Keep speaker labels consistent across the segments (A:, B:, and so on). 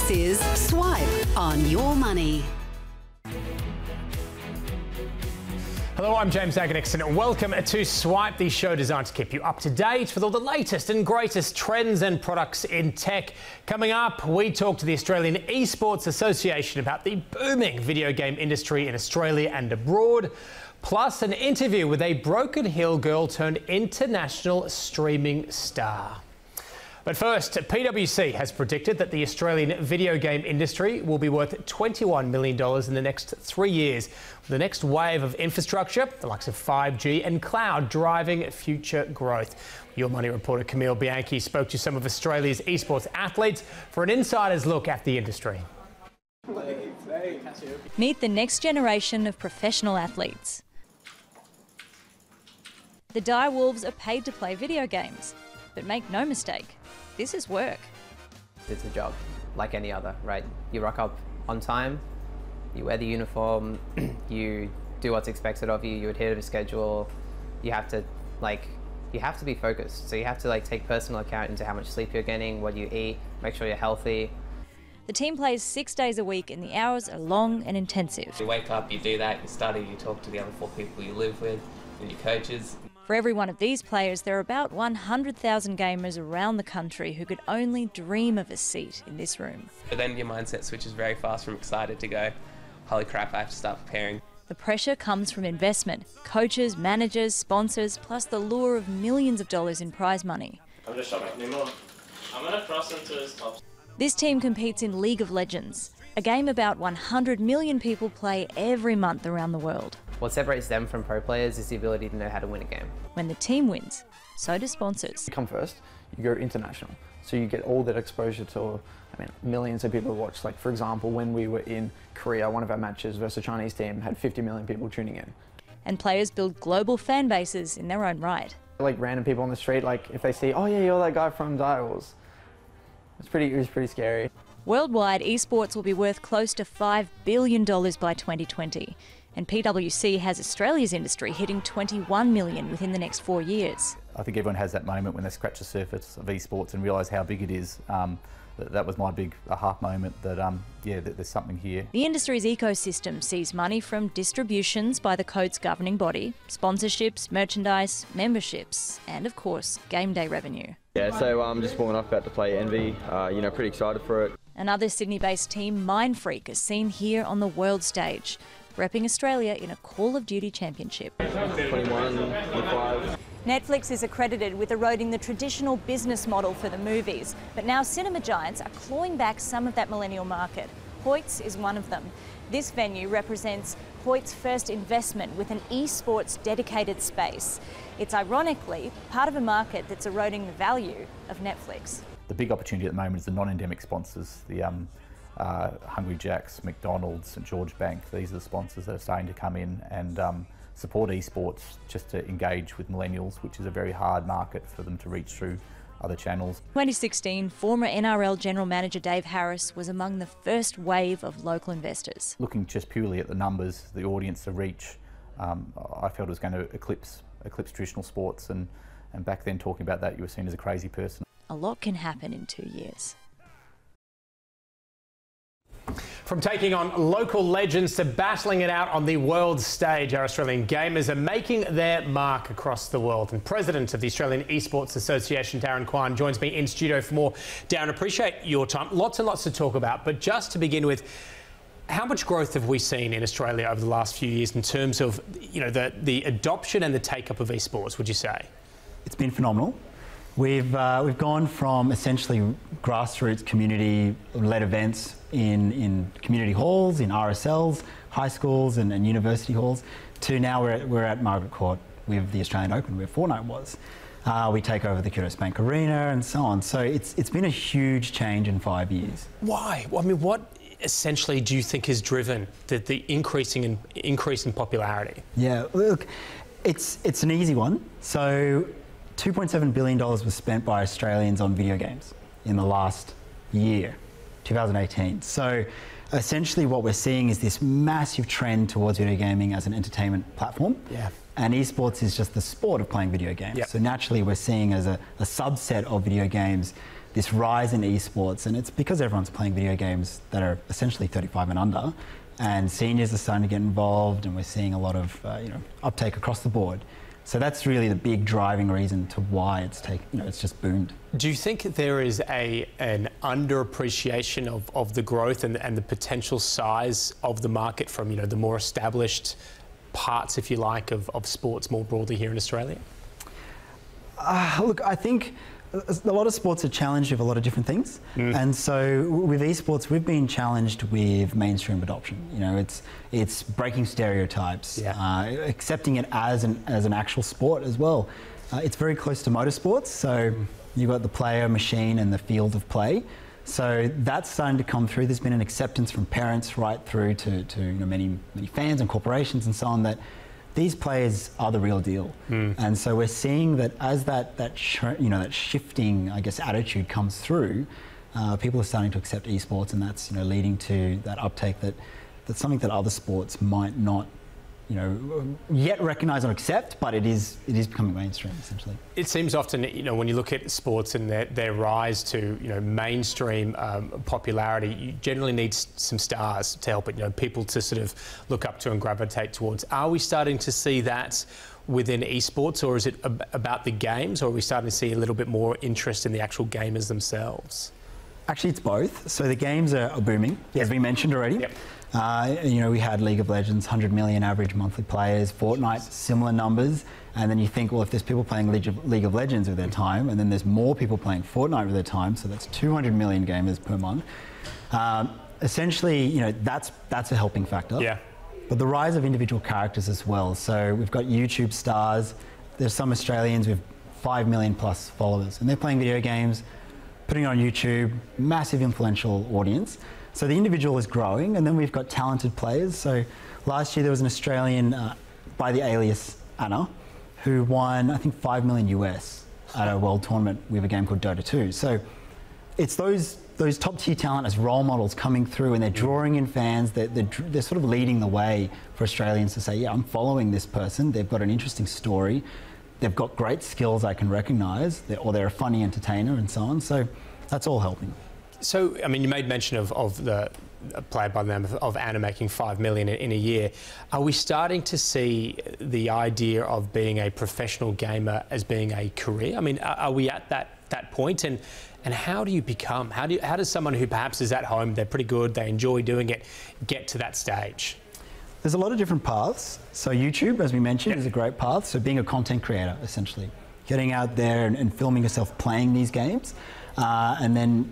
A: This is Swipe on Your Money.
B: Hello, I'm James Daggar-Nickson and welcome to Swipe, the show designed to keep you up to date with all the latest and greatest trends and products in tech. Coming up, we talk to the Australian Esports Association about the booming video game industry in Australia and abroad, plus an interview with a Broken Hill girl turned international streaming star. But first, PwC has predicted that the Australian video game industry will be worth $21 million in the next 3 years, with the next wave of infrastructure, the likes of 5G and cloud, driving future growth. Your Money reporter Camille Bianchi spoke to some of Australia's esports athletes for an insider's look at the industry.
C: Meet the next generation of professional athletes. The Direwolves are paid to play video games, but make no mistake, this is work.
D: It's a job, like any other, right? You rock up on time, you wear the uniform, you do what's expected of you, you adhere to the schedule, you have to be focused. So you have to take personal account into how much sleep you're getting, what you eat, make sure you're healthy.
C: The team plays 6 days a week and the hours are long and intensive.
E: You wake up, you do that, you study, you talk to the other 4 people you live with, and your coaches.
C: For every one of these players, there are about 100,000 gamers around the country who could only dream of a seat in this room.
E: But then your mindset switches very fast from excited to go, holy crap, I have to start preparing.
C: The pressure comes from investment, coaches, managers, sponsors, plus the lure of millions of dollars in prize money.
F: I'm just shopping anymore. I'm going to cross into his top.
C: This team competes in League of Legends, a game about 100 million people play every month around the world.
D: What separates them from pro players is the ability to know how to win a game.
C: When the team wins, so do sponsors.
G: You come first, you go international. So you get all that exposure to, millions of people watch. Like, for example, when we were in Korea, one of our matches versus a Chinese team had 50 million people tuning in.
C: And players build global fan bases in their own right.
G: Like random people on the street, if they see, oh yeah, you're that guy from Direwolves. It was pretty scary.
C: Worldwide, esports will be worth close to $5 billion by 2020. And PwC has Australia's industry hitting 21 million within the next 4 years.
H: I think everyone has that moment when they scratch the surface of esports and realise how big it is. That was my big aha moment that, that there's something here.
C: The industry's ecosystem sees money from distributions by the code's governing body, sponsorships, merchandise, memberships, and of course, game day revenue.
I: Yeah, so I'm just warming up, about to play Envy, pretty excited for it.
C: Another Sydney-based team, Mindfreak, is seen here on the world stage, repping Australia in a Call of Duty championship.
I: 21, 25.
C: Netflix is accredited with eroding the traditional business model for the movies, but now cinema giants are clawing back some of that millennial market. Hoyts is one of them. This venue represents Hoyt's first investment with an esports dedicated space. It's ironically part of a market that's eroding the value of Netflix.
H: The big opportunity at the moment is the non-endemic sponsors, the Hungry Jack's, McDonald's, St George Bank. These are the sponsors that are starting to come in and support esports just to engage with millennials, which is a very hard market for them to reach through other channels.
C: 2016, former NRL General Manager Dave Harris was among the first wave of local investors.
H: Looking just purely at the numbers, the audience, the reach, I felt it was going to eclipse traditional sports, and back then talking about that you were seen as a crazy person.
C: A lot can happen in 2 years.
B: From taking on local legends to battling it out on the world stage, our Australian gamers are making their mark across the world. And President of the Australian Esports Association, Darren Kwan, joins me in studio for more. Darren, appreciate your time. Lots and lots to talk about, but just to begin with, how much growth have we seen in Australia over the last few years in terms of the adoption and the take-up of esports, would you say?
J: It's been phenomenal. We've gone from essentially grassroots community-led events in community halls, in RSLs, high schools and university halls, to now we're at Margaret Court with the Australian Open, where Fortnite was. We take over the Curtis Bank Arena and so on. So it's been a huge change in 5 years.
B: Why? Well, what essentially do you think has driven the increase in popularity?
J: Yeah, look, it's an easy one. So $2.7 billion was spent by Australians on video games in the last year, 2018. So essentially what we're seeing is this massive trend towards video gaming as an entertainment platform.
B: Yeah.
J: And esports is just the sport of playing video games. Yep. So naturally we're seeing as a subset of video games this rise in esports, and it's because everyone's playing video games that are essentially 35 and under, and seniors are starting to get involved, and we're seeing a lot of uptake across the board. So that's really the big driving reason to why it's just boomed.
B: Do you think there is an underappreciation of the growth and the potential size of the market from the more established parts, if you like, of sports more broadly here in Australia?
J: Look, I think a lot of sports are challenged with a lot of different things, and so with esports, we've been challenged with mainstream adoption. It's breaking stereotypes, accepting it as an actual sport as well. It's very close to motorsports, so you've got the player, machine, and the field of play. So that's starting to come through. There's been an acceptance from parents right through to many fans and corporations and so on that these players are the real deal. And so we're seeing that as that shifting, I guess, attitude comes through, people are starting to accept esports, and that's leading to that uptake that's something that other sports might not yet recognise or accept, but it is becoming mainstream essentially.
B: It seems often, when you look at sports and their rise to mainstream popularity, you generally need some stars to help it. People to sort of look up to and gravitate towards. Are we starting to see that within esports, or is it about the games, or are we starting to see a little bit more interest in the actual gamers themselves?
J: Actually, it's both. So the games are booming, as we mentioned already.
B: Yep.
J: We had League of Legends, 100 million average monthly players, Fortnite, similar numbers, and then you think, well, if there's people playing League of Legends with their time, and then there's more people playing Fortnite with their time, so that's 200 million gamers per month. Essentially, that's a helping factor.
B: Yeah.
J: But the rise of individual characters as well. So we've got YouTube stars. There's some Australians with 5 million plus followers, and they're playing video games, putting it on YouTube, massive influential audience. So the individual is growing, and then we've got talented players. So last year there was an Australian by the alias Anna who won, I think, 5 million US at a world tournament with a game called Dota 2. So it's those top tier talent as role models coming through, and they're drawing in fans. They're sort of leading the way for Australians to say, yeah, I'm following this person. They've got an interesting story. They've got great skills I can recognise, or they're a funny entertainer and so on. So that's all helping.
B: So, I mean, you made mention of the player by the name of Anna making 5 million in a year. Are we starting to see the idea of being a professional gamer as being a career? I mean, are we at that point? And how do you become? How does someone who perhaps is at home, they're pretty good, they enjoy doing it, get to that stage?
J: There's a lot of different paths. So YouTube, as we mentioned, is a great path. So being a content creator, essentially, getting out there and filming yourself playing these games. And then,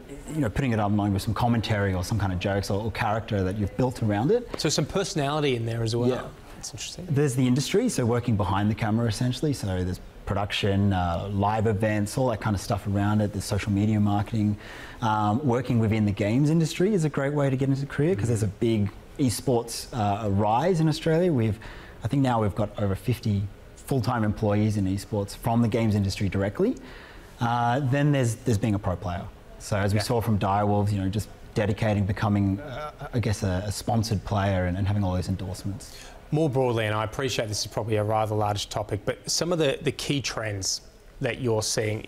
J: putting it online with some commentary or some kind of jokes or character that you've built around it.
B: So some personality in there as well.
J: Yeah.
B: That's interesting.
J: There's the industry, so working behind the camera essentially. So there's production, live events, all that kind of stuff around it. There's social media marketing. Working within the games industry is a great way to get into a career, because there's a big esports rise in Australia. I think now we've got over 50 full-time employees in esports from the games industry directly. Then there's being a pro player. So as we saw from Direwolves, just dedicating, becoming, I guess, a sponsored player and having all those endorsements. More
B: broadly, and I appreciate this is probably a rather large topic, but some of the key trends that you're seeing,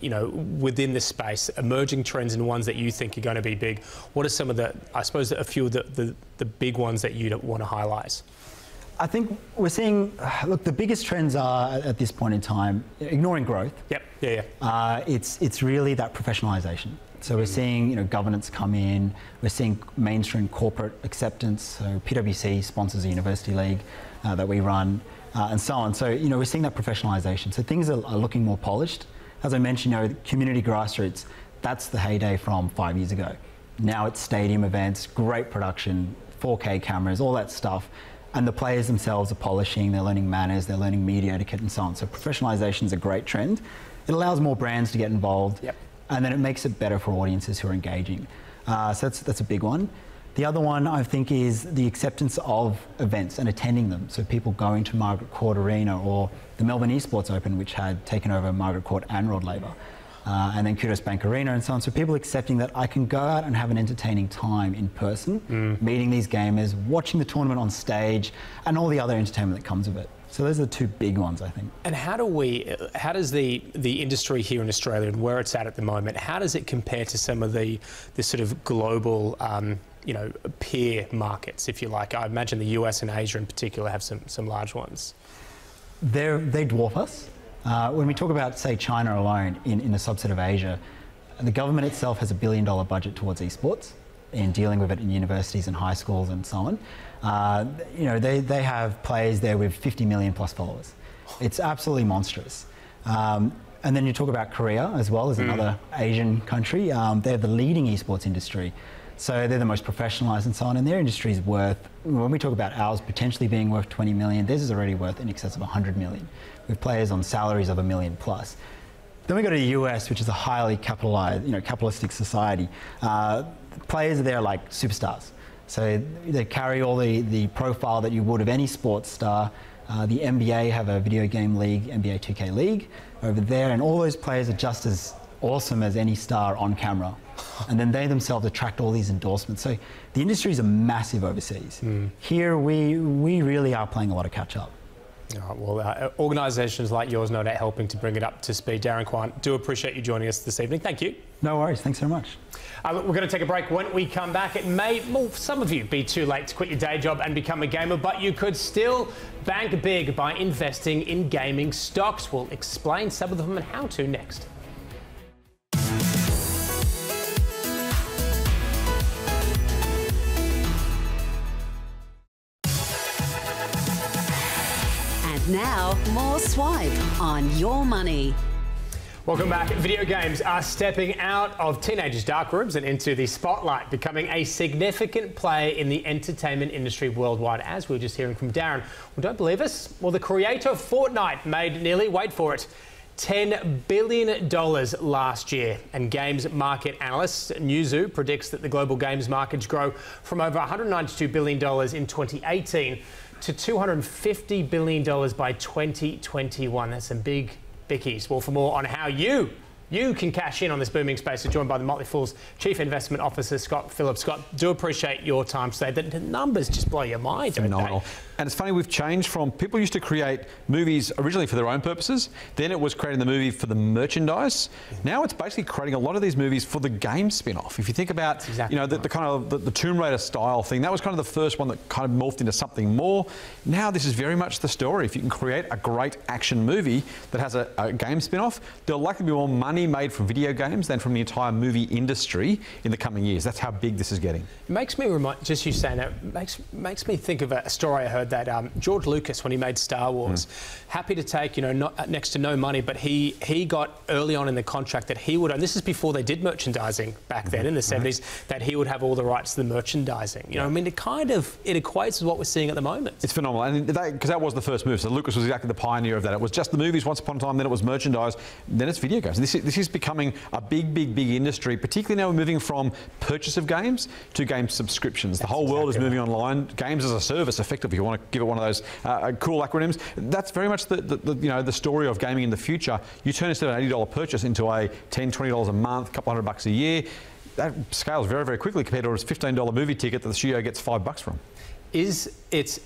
B: within this space, emerging trends and ones that you think are going to be big. What are some of a few of the big ones that you want to highlight? I think we're seeing, look, the biggest trends are at this point in time, ignoring growth. Yep. Yeah. It's really that professionalisation. So we're seeing, governance come in. We're seeing mainstream corporate acceptance. So PwC sponsors a university league that we run, and so on. So we're seeing that professionalisation. So things are looking more polished. As I mentioned, community grassroots. That's the heyday from 5 years ago. Now it's stadium events, great production, 4K cameras, all that stuff. And the players themselves are polishing, they're learning manners, they're learning media etiquette and so on. So professionalisation is a great trend. It allows more brands to get involved, and then it makes it better for audiences who are engaging. So that's a big one. The other one, I think, is the acceptance of events and attending them. So people going to Margaret Court Arena or the Melbourne Esports Open, which had taken over Margaret Court and Rod Laver. And then Kudos Bank Arena and so on. So people accepting that I can go out and have an entertaining time in person, meeting these gamers, watching the tournament on stage, and all the other entertainment that comes with it.
J: So those are the two big ones, I think.
B: And how does the industry here in Australia and where it's at the moment, how does it compare to some of the sort of global, peer markets, if you like? I imagine the US and Asia in particular have some large ones.
J: They dwarf us. When we talk about, say, China alone in a subset of Asia, the government itself has $1 billion budget towards esports in dealing with it in universities and high schools and so on. They have players there with 50 million plus followers. It's absolutely monstrous. And then you talk about Korea as well as another Asian country. They're the leading esports industry. So they're the most professionalised and so on, and their industry is worth, when we talk about ours potentially being worth 20 million, theirs is already worth in excess of 100 million, with players on salaries of $1 million plus. Then we go to the US, which is a highly capitalized, capitalistic society. Players are there like superstars. So they carry all the profile that you would of any sports star. The NBA have a video game league, NBA 2K League, over there, and all those players are just as awesome as any star on camera. And then they themselves attract all these endorsements. So the industries are massive overseas. Here, we really are playing a lot of catch up.
B: Well, organisations like yours no doubt helping to bring it up to speed. Darren Kwan, do appreciate you joining us this evening. Thank you.
J: No worries. Thanks so much.
B: We're going to take a break. When we come back, it may, well, some of you, be too late to quit your day job and become a gamer, but you could still bank big by investing in gaming stocks. We'll explain some of them and how to next.
A: Now, more Swipe on Your Money.
B: Welcome back. Video games are stepping out of teenagers' dark rooms and into the spotlight, becoming a significant player in the entertainment industry worldwide, as we were just hearing from Darren. Well, don't believe us? Well, the creator of Fortnite made nearly, wait for it, $10 billion last year. And games market analyst Newzoo predicts that the global games markets grow from over $192 billion in 2018 to $250 billion by 2021. That's some big bickies. Well, for more on how you can cash in on this booming space, we're joined by the Motley Fool's Chief Investment Officer, Scott Phillips. Scott, do appreciate your time today. The numbers just blow your mind, don't they?
K: And it's funny, we've changed from people used to create movies originally for their own purposes, then it was creating the movie for the merchandise. Now it's basically creating a lot of these movies for the game spin-off. If you think about, the kind of the Tomb Raider style thing, that was kind of the first one that kind of morphed into something more. Now this is very much the story. If you can create a great action movie that has a game spin-off, there'll likely be more money made from video games than from the entire movie industry in the coming years. That's how big this is getting.
B: It makes me just you saying that, makes me think of a story I heard that George Lucas, when he made Star Wars, happy to take next to no money, but he got early on in the contract that he would, and this is before they did merchandising back then in the 70s, that he would have all the rights to the merchandising. I mean, it equates with what we're seeing at the moment.
K: It's phenomenal, and because that was the first move. So Lucas was exactly the pioneer of that. It was just the movies once upon a time, then it was merchandise, then it's video games. This is becoming a big industry, particularly now we're moving from purchase of games to game subscriptions. The whole world is moving online. Games as a service, effectively, if you want to give it one of those cool acronyms. That's very much the story of gaming in the future. You turn instead of an $80 purchase into a $10, $20 a month, a couple $100 a year. That scales very, very quickly compared to a $15 movie ticket that the studio gets $5 from.
B: Is it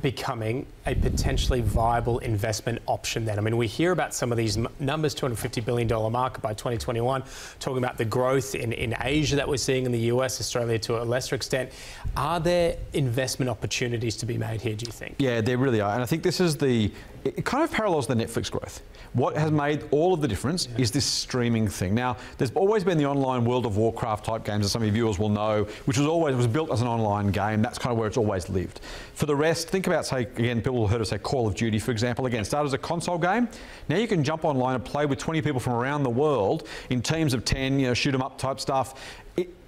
B: becoming a potentially viable investment option then? I mean, we hear about some of these numbers, $250 billion market by 2021, talking about the growth in Asia that we're seeing in the US, Australia to a lesser extent. Are there investment opportunities to be made here, do you think?
K: Yeah, there really are. And I think this is it kind of parallels the Netflix growth. What has made all of the difference is this streaming thing. Now, there's always been the online World of Warcraft type games, as some of your viewers will know, which was built as an online game. That's kind of where it's always lived. For the rest, think about, say, again, people have heard of, say, Call of Duty, for example. Again, started as a console game. Now you can jump online and play with 20 people from around the world in teams of 10, shoot 'em up type stuff.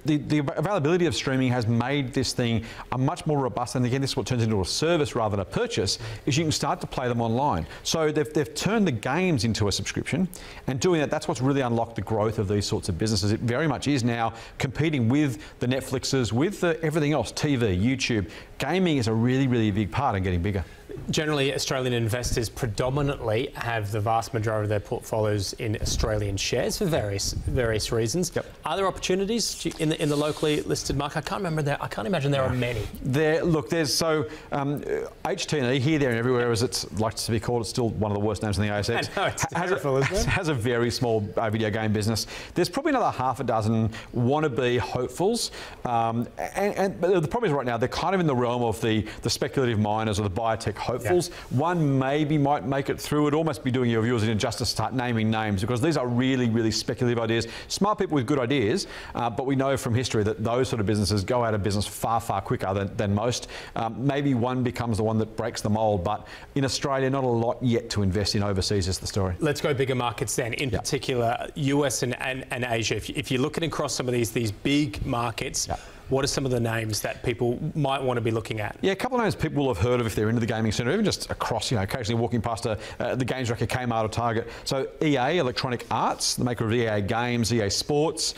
K: The availability of streaming has made this thing a much more robust, and again, this is what turns into a service rather than a purchase, is you can start to play them online. So they've turned the games into a subscription, and doing that's what's really unlocked the growth of these sorts of businesses. It very much is now competing with the Netflixes, with everything else, TV, YouTube. Gaming is a really, really big part and getting bigger.
B: Generally, Australian investors predominantly have the vast majority of their portfolios in Australian shares for various reasons.
K: Yep.
B: Are there opportunities in the locally listed market? I can't imagine there are many.
K: There's HT&E here, there, and everywhere, as it's likes to be called. It's still one of the worst names in the ASX.
B: I know, it's terrible, isn't it?
K: Has a very small video game business. There's probably another half a dozen wannabe hopefuls, but the problem is right now they're kind of in the realm of the speculative miners or the biotech hopefuls. One maybe might make it through. It'd almost be doing your viewers an injustice to start naming names, because these are really, really speculative ideas. Smart people with good ideas, but we know from history that those sort of businesses go out of business far, far quicker than most. Maybe one becomes the one that breaks the mould, but in Australia, not a lot yet to invest in overseas is the story.
B: Let's go bigger markets then, in particular US and Asia. If you're looking across some of these big markets, what are some of the names that people might want to be looking at? Yeah,
K: a couple of names people will have heard of if they're into the gaming centre, even just across, occasionally walking past the Games Rack, Kmart or Target. So EA, Electronic Arts, the maker of EA Games, EA Sports,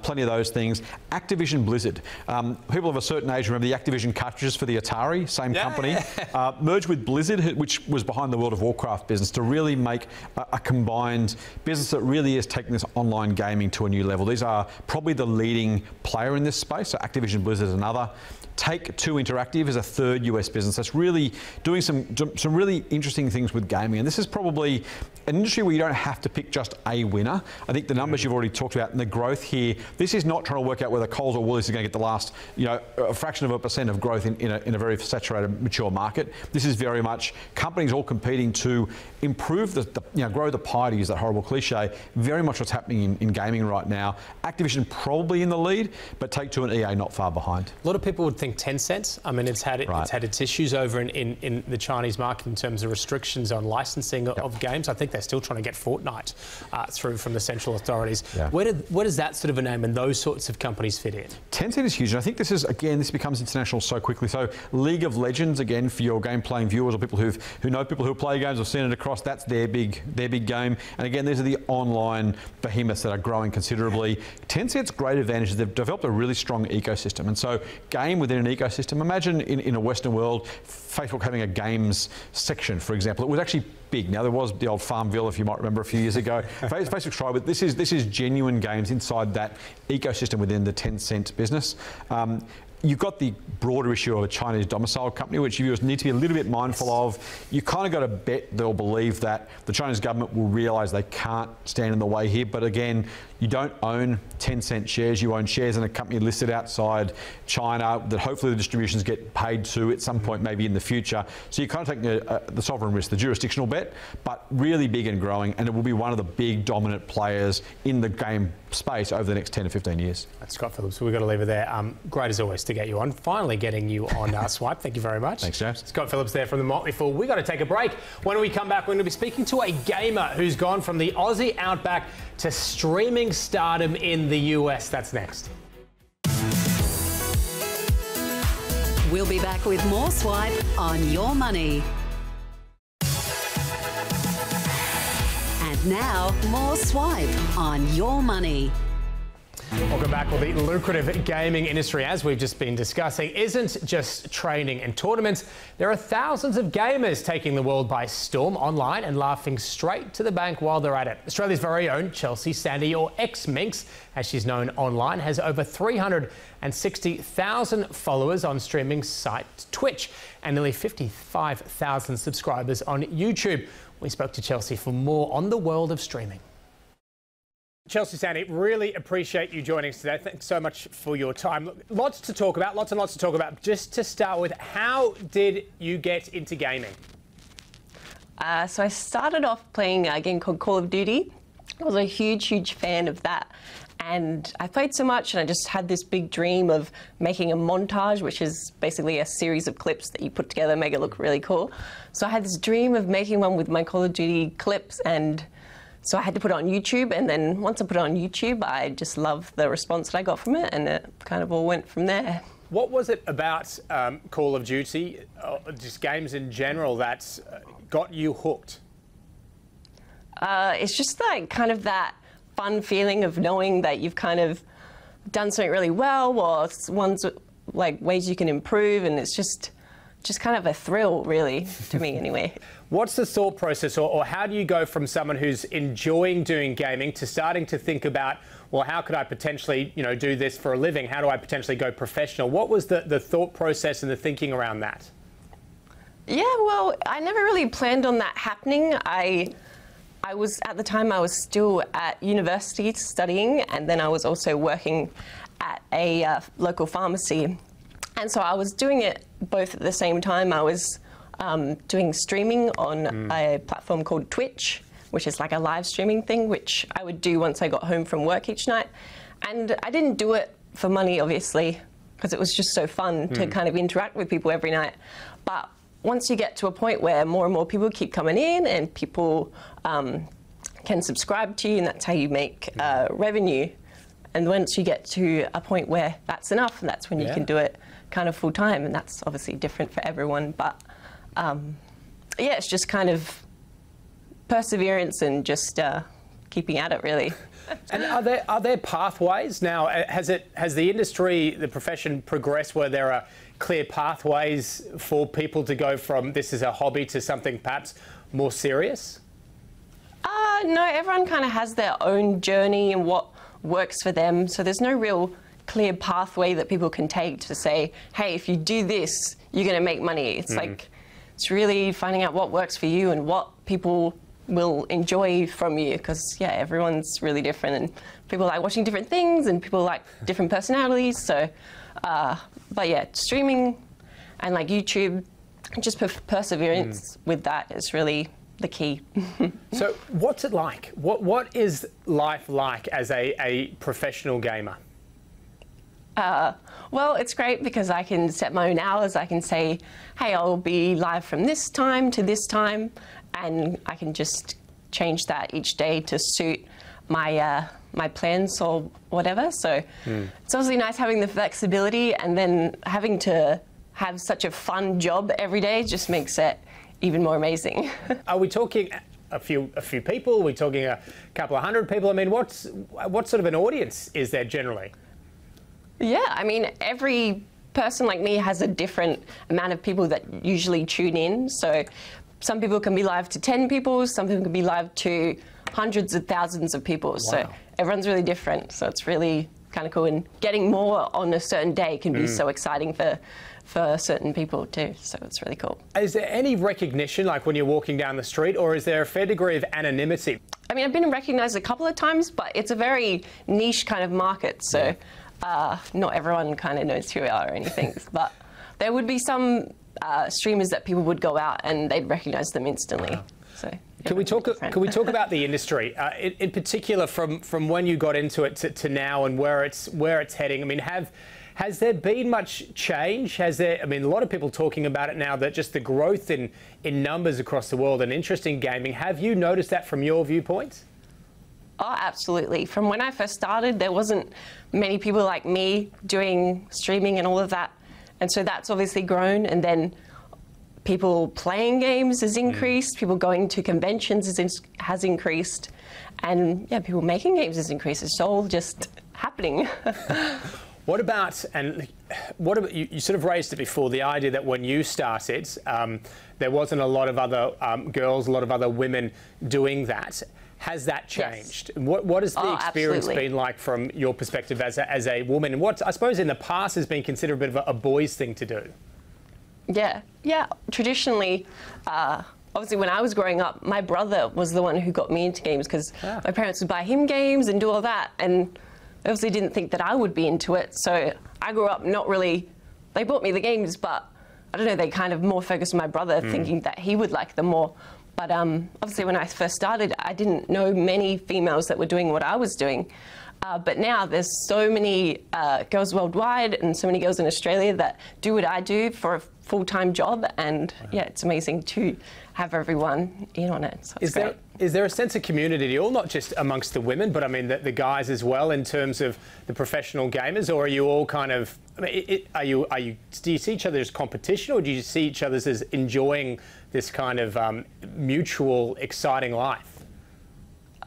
K: plenty of those things. Activision Blizzard. People of a certain age remember the Activision cartridges for the Atari, same company. Merged with Blizzard, which was behind the World of Warcraft business, to really make a combined business that really is taking this online gaming to a new level. These are probably the leading player in this space. So Activision Blizzard is another. Take-Two Interactive is a third US business that's really doing some really interesting things with gaming. And this is probably an industry where you don't have to pick just a winner. I think the numbers you've already talked about and the growth here, this is not trying to work out whether Coles or Woolies is going to get the last, a fraction of a percent of growth in a very saturated, mature market. This is very much companies all competing to improve grow the pie, to use that horrible cliche. Very much what's happening in gaming right now. Activision probably in the lead, but Take-Two and EA not far behind.
B: A lot of people would think Tencent. I mean, it's had its issues over in the Chinese market in terms of restrictions on licensing of games. I think they're still trying to get Fortnite through from the central authorities. Where does that sort of a name and those sorts of companies fit in?
K: Tencent is huge, and I think this becomes international so quickly. So League of Legends, again, for your game-playing viewers or people who know people who play games or seen it across, that's their big game. And again, these are the online behemoths that are growing considerably. Tencent's great advantage is they've developed a really strong ecosystem, and so game within an ecosystem. Imagine in a Western world, Facebook having a games section, for example. It was actually big. Now, there was the old Farmville, if you might remember, a few years ago. Facebook's tried, but this is genuine games inside that ecosystem within the Tencent business. You've got the broader issue of a Chinese domiciled company, which viewers need to be a little bit mindful of. You kind of got to bet they'll believe that the Chinese government will realise they can't stand in the way here. But again, you don't own Tencent shares. You own shares in a company listed outside China that hopefully the distributions get paid to at some point, maybe in the future. So you're kind of taking the sovereign risk, the jurisdictional bet, but really big and growing, and it will be one of the big dominant players in the game space over the next 10 to 15 years.
B: That's Scott Phillips. We've got to leave it there. Great as always to get you on. Finally getting you on Swipe. Thank you very much.
K: Thanks, James.
B: Scott Phillips there from the Motley Fool. We've got to take a break. When we come back, we're going to be speaking to a gamer who's gone from the Aussie outback to streaming stardom in the US. That's next.
A: We'll be back with more Swipe on Your Money. And now, more Swipe on Your Money.
B: Welcome back. Well, the lucrative gaming industry, as we've just been discussing, isn't just training and tournaments. There are thousands of gamers taking the world by storm online and laughing straight to the bank while they're at it. Australia's very own Chelsea Sandy, or X-Minx, as she's known online, has over 360,000 followers on streaming site Twitch and nearly 55,000 subscribers on YouTube. We spoke to Chelsea for more on the world of streaming. Chelsea Sandy, really appreciate you joining us today. Thanks so much for your time. Lots to talk about, lots and lots to talk about. Just to start with, how did you get into gaming?
L: So I started off playing a game called Call of Duty. I was a huge fan of that. And I played so much, and I just had this big dream of making a montage, which is basically a series of clips that you put together, make it look really cool. So I had this dream of making one with my Call of Duty clips, and so I had to put it on YouTube, and then once I put it on YouTube, I just loved the response that I got from it, and it kind of all went from there.
B: What was it about Call of Duty, just games in general, that got you hooked?
L: It's just like kind of that fun feeling of knowing that you've kind of done something really well, or one's like ways you can improve, and it's just just kind of a thrill, really, to me anyway.
B: What's the thought process, or how do you go from someone who's enjoying doing gaming to starting to think about, well, how could I potentially, you know, do this for a living? How do I potentially go professional? What was the thought process and the thinking around that?
L: Yeah, well, I never really planned on that happening. I was, at the time, I was still at university studying, and then I was also working at a local pharmacy. And so I was doing it both at the same time. I was doing streaming on a platform called Twitch, which is like a live streaming thing, which I would do once I got home from work each night. And I didn't do it for money, obviously, because it was just so fun to kind of interact with people every night. But once you get to a point where more and more people keep coming in and people can subscribe to you, and that's how you make revenue. And once you get to a point where that's enough, and that's when you can do it kind of full time, and that's obviously different for everyone. But yeah, it's just kind of perseverance and just keeping at it, really.
B: And are there pathways now? Has the industry, the profession progressed where there are clear pathways for people to go from this is a hobby to something perhaps more serious?
L: No, everyone kind of has their own journey and what works for them. So there's no real clear pathway that people can take to say, hey, if you do this, you're going to make money. It's like, it's really finding out what works for you and what people will enjoy from you, because yeah, everyone's really different and people like watching different things and people like different personalities. So but yeah, streaming and like YouTube, just perseverance with that is really the key.
B: So what's it like? What is life like as a professional gamer?
L: Well, it's great because I can set my own hours. I can say, hey, I'll be live from this time to this time, and I can just change that each day to suit my my plans or whatever. So it's obviously nice having the flexibility, and then having to have such a fun job every day just makes it even more amazing.
B: Are we talking a few people? Are we talking a couple of hundred people? I mean, what sort of an audience is there generally?
L: Yeah, I mean, every person like me has a different amount of people that usually tune in. So some people can be live to 10 people, some people can be live to hundreds of thousands of people. Wow. So everyone's really different. So it's really kind of cool. And getting more on a certain day can be so exciting for certain people too. So it's really cool. Is there any recognition, like when you're walking down the street, or is there a fair degree of anonymity? I mean, I've been recognized a couple of times, but it's a very niche kind of market. So not everyone kind of knows who we are or anything. But there would be some streamers that people would go out and they'd recognize them instantly. Wow. So can we talk about the industry in particular, from when you got into it to now, and where it's heading? I mean, has there been much change? Has there? I mean, a lot of people talking about it now, that just the growth in numbers across the world and interest in gaming. Have you noticed that from your viewpoint? Oh, absolutely. From when I first started, there wasn't many people like me doing streaming and all of that. And so that's obviously grown. And then people playing games has increased. People going to conventions has increased. And yeah, people making games has increased. It's all just happening. What about, you sort of raised it before, the idea that when you started, there wasn't a lot of other girls, a lot of other women doing that. Has that changed? Yes. What has the experience been like from your perspective as a woman? And what, I suppose, in the past has been considered a bit of a boys' thing to do? Yeah. Traditionally, obviously when I was growing up, my brother was the one who got me into games, because my parents would buy him games and do all that, and obviously didn't think that I would be into it. So I grew up not really, they bought me the games, but I don't know, they kind of more focused on my brother, thinking that he would like them more. But obviously when I first started, I didn't know many females that were doing what I was doing. But now there's so many girls worldwide and so many girls in Australia that do what I do for a full-time job. And yeah, it's amazing to have everyone in on it. So it's great. Is there a sense of community at all, not just amongst the women, but I mean the guys as well, in terms of the professional gamers? Or are you all kind of, I mean, do you see each other as competition, or do you see each other as enjoying this kind of mutual, exciting life?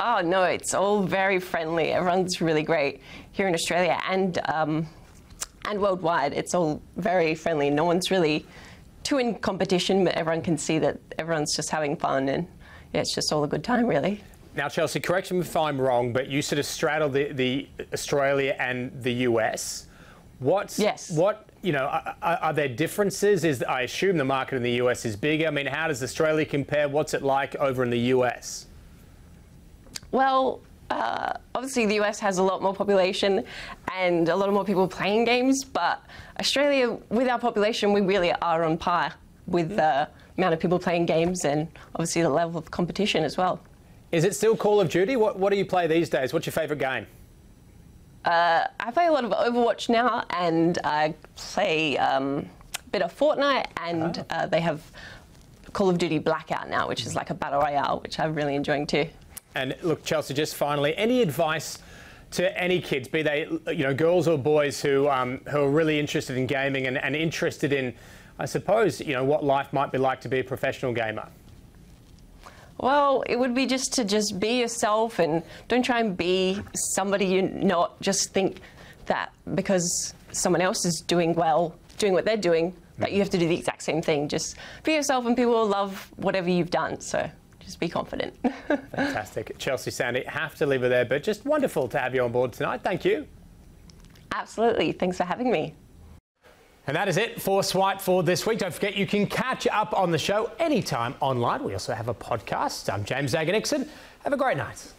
L: Oh no, it's all very friendly. Everyone's really great here in Australia and worldwide. It's all very friendly. No one's really too in competition, but everyone can see that everyone's just having fun, and yeah, it's just all a good time, really.
B: Now, Chelsea, correct me if I'm wrong, but you sort of straddle the Australia and the US.
L: Yes.
B: Are there differences? I assume the market in the US is bigger. I mean, how does Australia compare? What's it like over in the US?
L: Well, obviously the US has a lot more population and a lot more people playing games, but Australia, with our population, we really are on par with the amount of people playing games and obviously the level of competition as well.
B: Is it still Call of Duty? What do you play these days? What's your favourite game?
L: I play a lot of Overwatch now, and I play a bit of Fortnite, and they have Call of Duty Blackout now, which is like a battle royale, which I'm really enjoying too.
B: And look, Chelsea, just finally, any advice to any kids, be they girls or boys, who are really interested in gaming and interested in, I suppose, what life might be like to be a professional gamer?
L: Well, it would be just to be yourself and don't try and be somebody you're not. Just think that because someone else is doing well, doing what they're doing, that you have to do the exact same thing. Just be yourself and people will love whatever you've done. So just be confident.
B: Fantastic. Chelsea, Sandy, have to leave it there, but just wonderful to have you on board tonight. Thank you.
L: Absolutely. Thanks for having me.
B: And that is it for Swipe for this week. Don't forget, you can catch up on the show anytime online. We also have a podcast. I'm James Daggar-Nickson. Have a great night.